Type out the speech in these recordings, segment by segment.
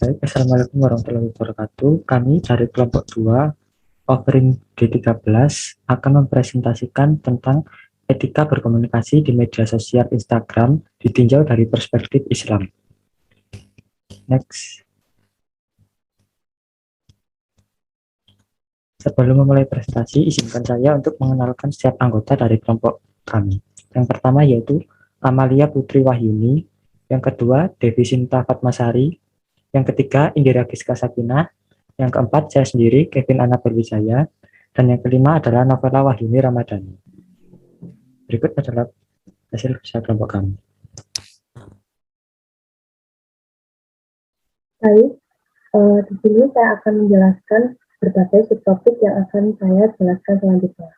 Baik, Assalamualaikum warahmatullahi wabarakatuh. Kami dari kelompok 2, offering D13, akan mempresentasikan tentang etika berkomunikasi di media sosial Instagram ditinjau dari perspektif Islam. Next. Sebelum memulai presentasi, izinkan saya untuk mengenalkan setiap anggota dari kelompok kami. Yang pertama yaitu Amalia Putri Wahyuni, yang kedua Devi Sinta Fatmasari, yang ketiga Indira Giska Sakinah, yang keempat saya sendiri Kevin Anna Berwijaya, dan yang kelima adalah Novela Wahyuni Ramadhani. Berikut adalah hasil kerja kelompok kami. Baik, di sini saya akan menjelaskan berbagai subtopik yang akan saya jelaskan selanjutnya.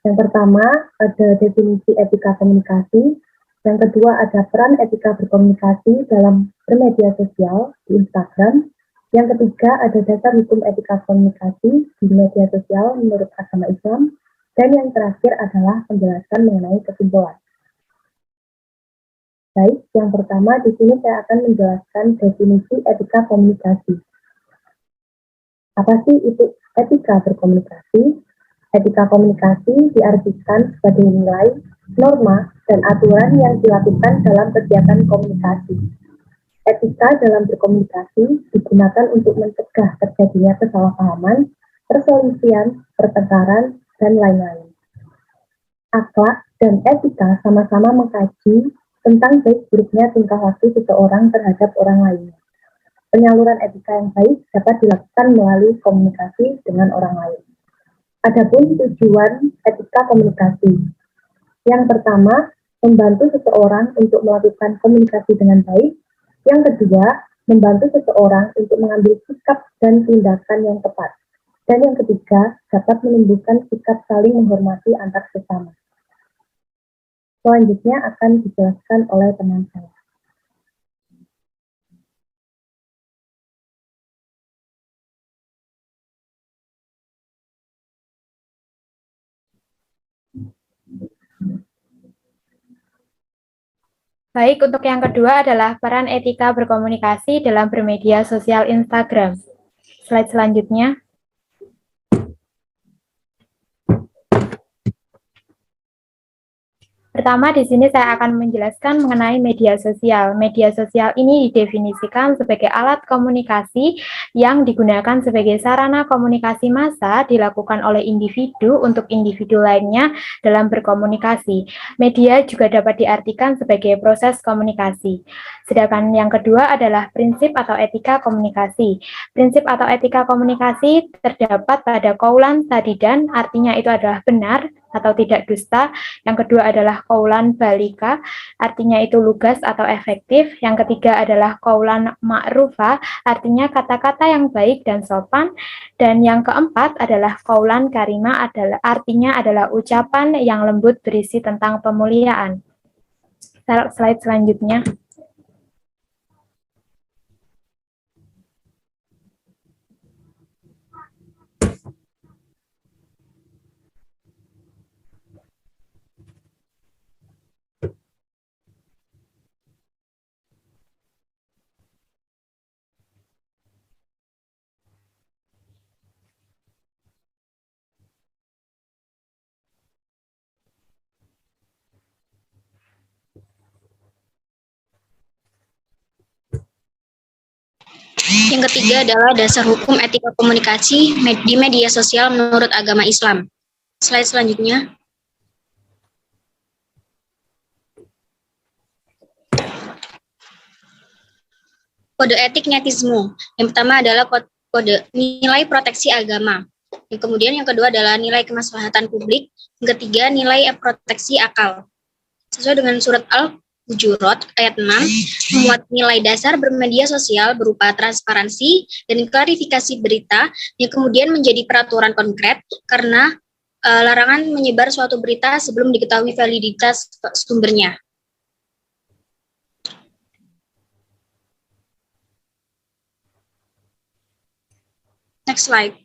Yang pertama ada definisi etika komunikasi, yang kedua ada peran etika berkomunikasi dalam bermedia sosial di Instagram, yang ketiga ada dasar hukum etika komunikasi di media sosial menurut agama Islam, dan yang terakhir adalah penjelasan mengenai kesimpulan. Baik, yang pertama di sini saya akan menjelaskan definisi etika komunikasi. Apa sih itu etika berkomunikasi? Etika komunikasi diartikan sebagai nilai, norma, dan aturan yang dilakukan dalam kegiatan komunikasi. Etika dalam berkomunikasi digunakan untuk mencegah terjadinya kesalahpahaman, perselisihan, pertengkaran, dan lain-lain. Akhlak dan etika sama-sama mengkaji tentang baik buruknya tingkah laku seseorang terhadap orang lainnya. Penyaluran etika yang baik dapat dilakukan melalui komunikasi dengan orang lain. Adapun tujuan etika komunikasi. Yang pertama, membantu seseorang untuk melakukan komunikasi dengan baik. Yang kedua, membantu seseorang untuk mengambil sikap dan tindakan yang tepat. Dan yang ketiga, dapat menumbuhkan sikap saling menghormati antar sesama. Selanjutnya akan dijelaskan oleh teman saya. Baik, untuk yang kedua adalah peran etika berkomunikasi dalam bermedia sosial Instagram. Slide selanjutnya. Pertama, di sini saya akan menjelaskan mengenai media sosial. Media sosial ini didefinisikan sebagai alat komunikasi yang digunakan sebagai sarana komunikasi massa dilakukan oleh individu untuk individu lainnya dalam berkomunikasi. Media juga dapat diartikan sebagai proses komunikasi. Sedangkan yang kedua adalah prinsip atau etika komunikasi. Prinsip atau etika komunikasi terdapat pada qaulan sadidan, artinya itu adalah benar atau tidak dusta. Yang kedua adalah qaulan balika, artinya itu lugas atau efektif. Yang ketiga adalah qaulan ma'rufa, artinya kata-kata yang baik dan sopan. Dan yang keempat adalah qaulan karima, artinya adalah ucapan yang lembut berisi tentang pemuliaan. Slide selanjutnya. Yang ketiga adalah dasar hukum etika komunikasi di media sosial menurut agama Islam. Slide selanjutnya. Kode etik netisme. Yang pertama adalah kode nilai proteksi agama. Kemudian yang kedua adalah nilai kemaslahatan publik. Yang ketiga nilai proteksi akal. Sesuai dengan surat Al-Hujurat ayat 6, memuat nilai dasar bermedia sosial berupa transparansi dan klarifikasi berita yang kemudian menjadi peraturan konkret karena larangan menyebar suatu berita sebelum diketahui validitas sumbernya. Next slide.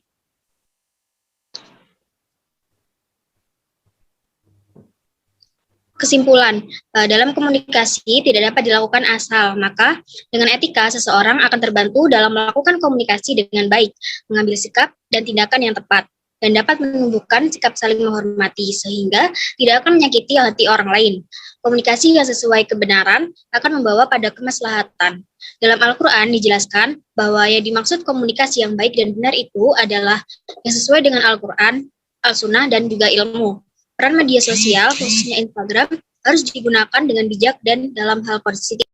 Kesimpulan, dalam komunikasi tidak dapat dilakukan asal, maka dengan etika seseorang akan terbantu dalam melakukan komunikasi dengan baik, mengambil sikap dan tindakan yang tepat, dan dapat menumbuhkan sikap saling menghormati sehingga tidak akan menyakiti hati orang lain. Komunikasi yang sesuai kebenaran akan membawa pada kemaslahatan. Dalam Al-Quran dijelaskan bahwa yang dimaksud komunikasi yang baik dan benar itu adalah yang sesuai dengan Al-Quran, Al-Sunnah, dan juga ilmu. Peran media sosial, khususnya Instagram, harus digunakan dengan bijak dan dalam hal positif.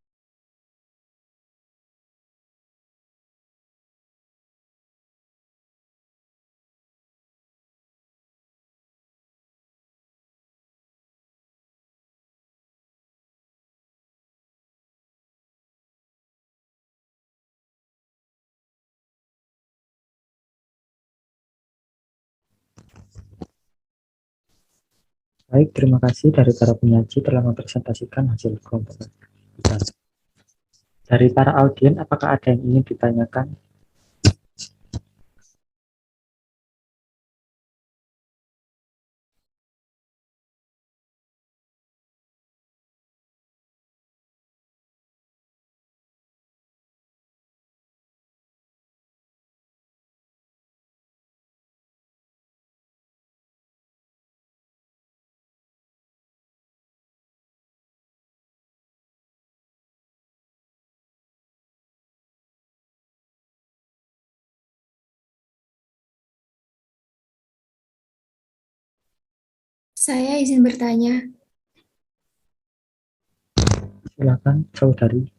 Baik, terima kasih dari para penyaji telah mempresentasikan hasil kelompok kita. Dari para audien, apakah ada yang ingin ditanyakan? Saya izin bertanya, Silakan, saudari.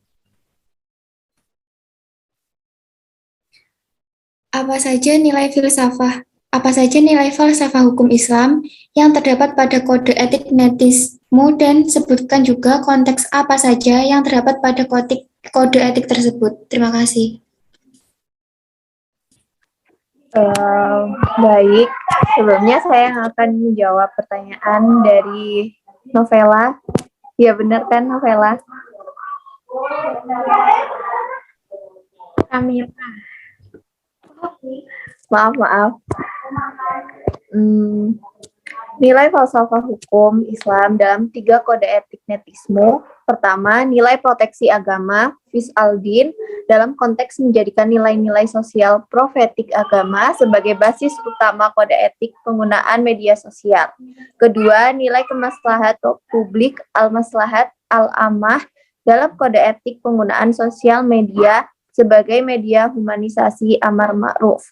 apa saja nilai filsafah, apa saja nilai falsafah hukum Islam yang terdapat pada kode etik netismu dan sebutkan juga konteks apa saja yang terdapat pada kode etik tersebut. Terima kasih. Baik, sebelumnya saya akan menjawab pertanyaan dari Novela. Ya benar kan Novela? Kamila. Maaf. Nilai falsafah hukum Islam dalam 3 kode etik netismu. Pertama, nilai proteksi agama, vis al-din, dalam konteks menjadikan nilai-nilai sosial profetik agama sebagai basis utama kode etik penggunaan media sosial. Kedua, nilai kemaslahat publik, al-maslahat, al-amah, dalam kode etik penggunaan sosial media sebagai media humanisasi amar ma'ruf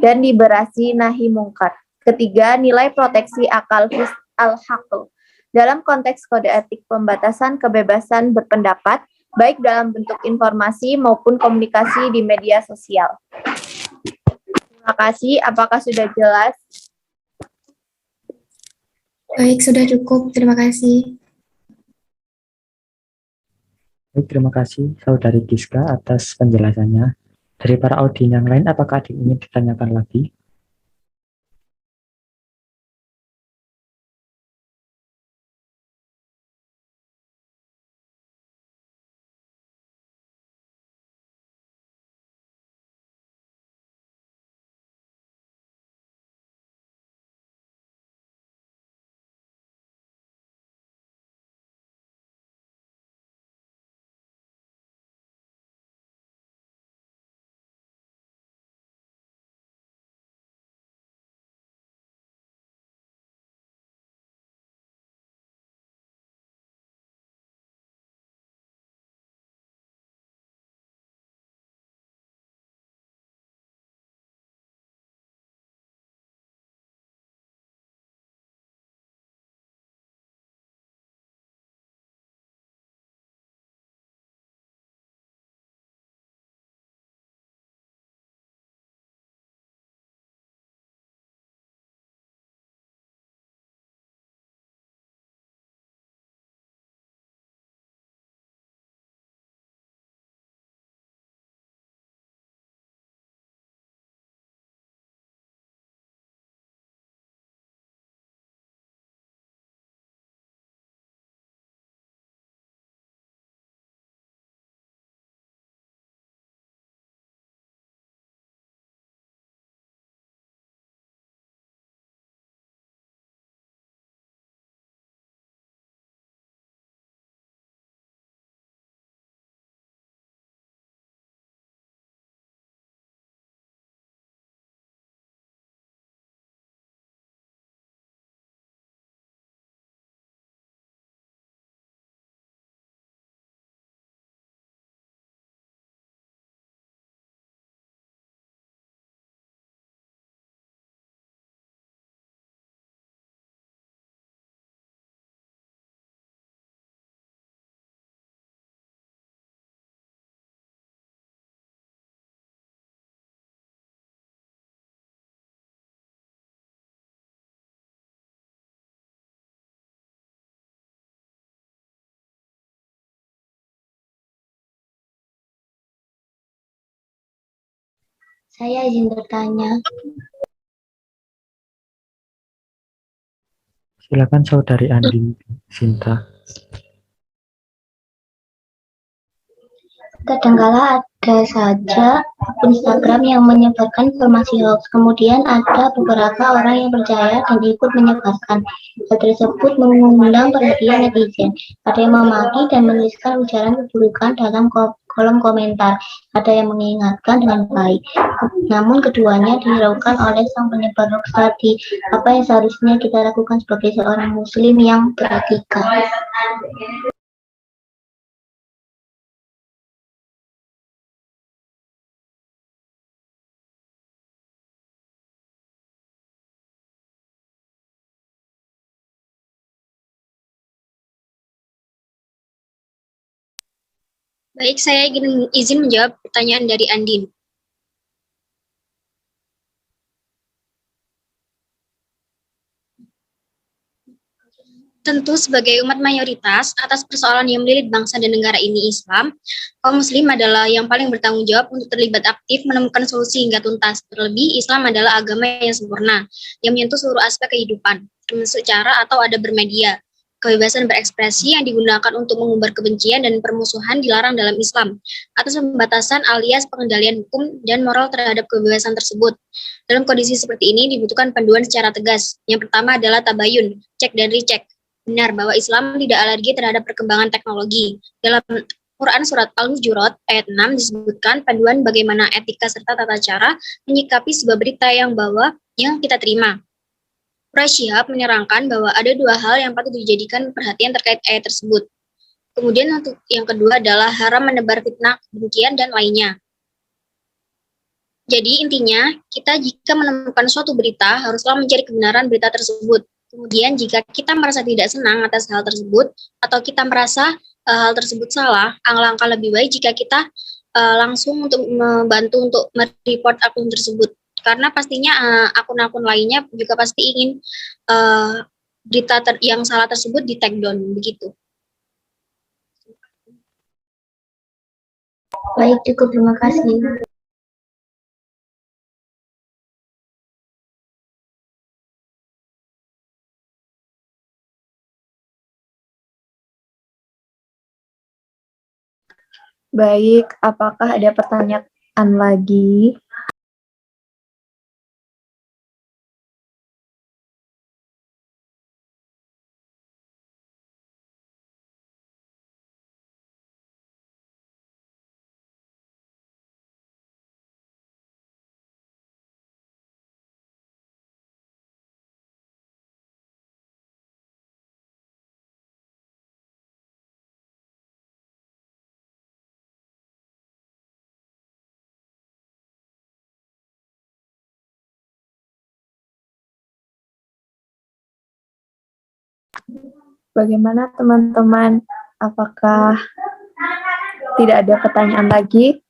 dan liberasi nahi mungkar. Ketiga, nilai proteksi akal his al-haql dalam konteks kode etik pembatasan kebebasan berpendapat, baik dalam bentuk informasi maupun komunikasi di media sosial. Terima kasih. Apakah sudah jelas? Baik, sudah cukup. Terima kasih. Baik, terima kasih saudari Giska atas penjelasannya. Dari para audien yang lain, apakah ada yang ingin ditanyakan lagi? Saya izin bertanya. Silakan Saudari Andin Sinta. Kadangkala ada saja Instagram yang menyebarkan informasi hoax. Kemudian ada beberapa orang yang percaya dan ikut menyebarkan. Hal tersebut mengundang perhatian netizen. Ada yang memaki dan menuliskan ujaran keburukan dalam kolom komentar. Ada yang mengingatkan dengan baik. Namun keduanya dihiraukan oleh sang penyebar hoax tadi. Apa yang seharusnya kita lakukan sebagai seorang muslim yang beretika? Baik, saya izin menjawab pertanyaan dari Andin. Tentu sebagai umat mayoritas atas persoalan yang melilit bangsa dan negara ini Islam, kaum muslim adalah yang paling bertanggung jawab untuk terlibat aktif menemukan solusi hingga tuntas. Terlebih, Islam adalah agama yang sempurna, yang menyentuh seluruh aspek kehidupan, termasuk cara atau adab bermedia. Kebebasan berekspresi yang digunakan untuk mengumbar kebencian dan permusuhan dilarang dalam Islam, atas pembatasan alias pengendalian hukum dan moral terhadap kebebasan tersebut. Dalam kondisi seperti ini dibutuhkan panduan secara tegas. Yang pertama adalah tabayun, cek dan recheck. Benar bahwa Islam tidak alergi terhadap perkembangan teknologi. Dalam Quran Surat Al-Hujurat ayat 6 disebutkan panduan bagaimana etika serta tata cara menyikapi sebuah berita yang kita terima. Quraisy Shihab menerangkan bahwa ada dua hal yang patut dijadikan perhatian terkait ayat tersebut. Kemudian untuk yang kedua adalah haram menebar fitnah, kebencian, dan lainnya. Jadi intinya, kita jika menemukan suatu berita, haruslah mencari kebenaran berita tersebut. Kemudian jika kita merasa tidak senang atas hal tersebut, atau kita merasa hal tersebut salah, alangkah lebih baik jika kita langsung untuk membantu untuk mereport akun tersebut. Karena pastinya akun-akun lainnya juga pasti ingin berita yang salah tersebut di take down, begitu. Baik, cukup, terima kasih. Baik, apakah ada pertanyaan lagi? Bagaimana teman-teman? Apakah tidak ada pertanyaan lagi?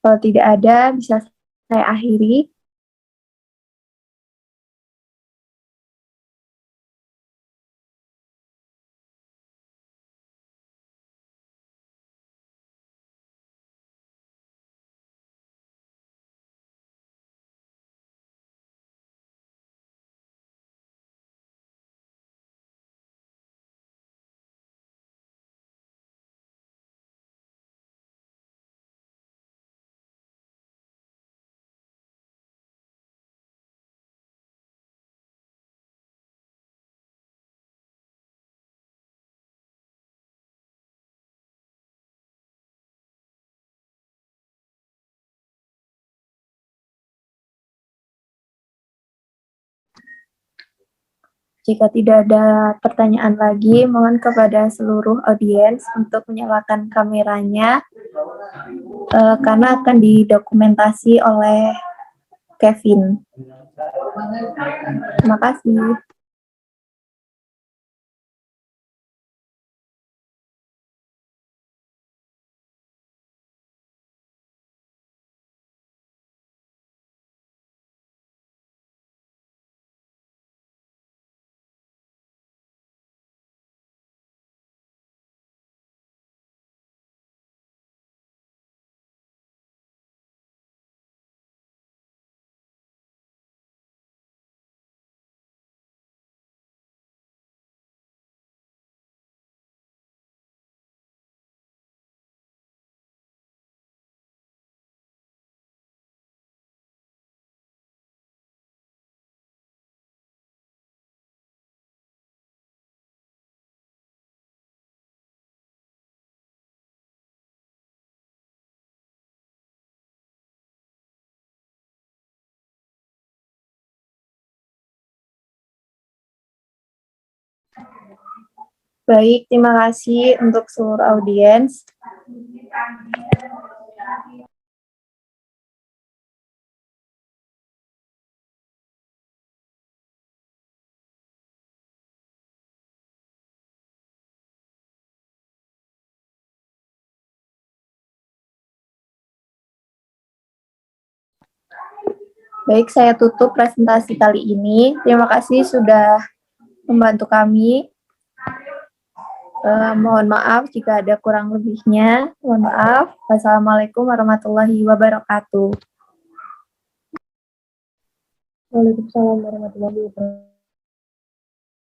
Kalau tidak ada, bisa saya akhiri. Jika tidak ada pertanyaan lagi, mohon kepada seluruh audiens untuk menyalakan kameranya karena akan didokumentasi oleh Kevin. Terima kasih. Baik, terima kasih untuk seluruh audiens. Baik, saya tutup presentasi kali ini. Terima kasih sudah membantu kami. Mohon maaf jika ada kurang lebihnya. Mohon maaf. Wassalamualaikum warahmatullahi wabarakatuh. Waalaikumsalam warahmatullahi wabarakatuh.